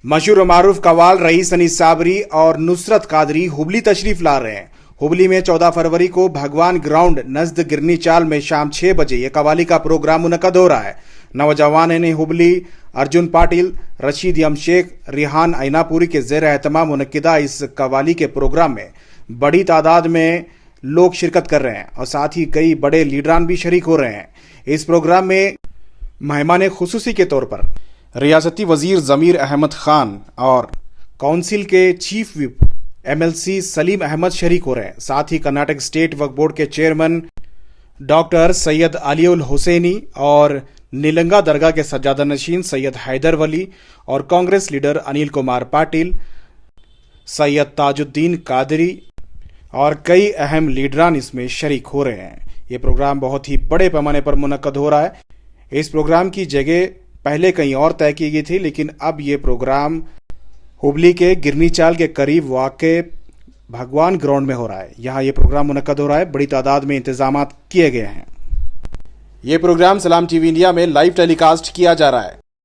मशहूर और मारूफ कव्वाल रईस अनीस साबरी और नुसरत कादरी हुबली तशरीफ ला रहे हैं। हुबली में 14 फरवरी को भगवान ग्राउंड नजद गिरनी चाल में शाम 6 बजे ये कव्वाली का प्रोग्राम मुनक्कद हो रहा है। नौजवान ने हुबली अर्जुन पाटिल, रशीद यम शेख, रिहान ऐनापुरी के ज़ेर एहतमाम मुनक्किदा इस कव्वाली के प्रोग्राम में बड़ी तादाद में लोग शिरकत कर रहे हैं और साथ ही कई बड़े लीडरान भी शरीक हो रहे हैं। इस प्रोग्राम में मेहमान खुसूसी के तौर पर रियासती वजीर ज़मीर अहमद खान और काउंसिल के chief whip MLC Salim Ahmed शरीक हो रहे हैं। साथ ही कर्नाटक स्टेट वक्फ बोर्ड के चेयरमैन डॉक्टर सैयद अलीउल हुसैनी और नीलंगा दरगाह के सज्जादा नशीन सैयद हैदर वली और कांग्रेस लीडर अनिल कुमार पाटिल, सैयद ताजुद्दीन कादरी और कई अहम लीडरान इसमें शरीक हो रहे हैं। ये प्रोग्राम बहुत ही बड़े पैमाने पर मुनक्कद हो रहा है। इस प्रोग्राम की जगह पहले कहीं और तय की गई थी, लेकिन अब ये प्रोग्राम हुबली के गिरनी चाल के करीब वाक़े भगवान ग्राउंड में हो रहा है। यहाँ ये प्रोग्राम मुनक्कद हो रहा है। बड़ी तादाद में इंतजामात किए गए हैं। ये प्रोग्राम सलाम TV इंडिया में लाइव टेलीकास्ट किया जा रहा है।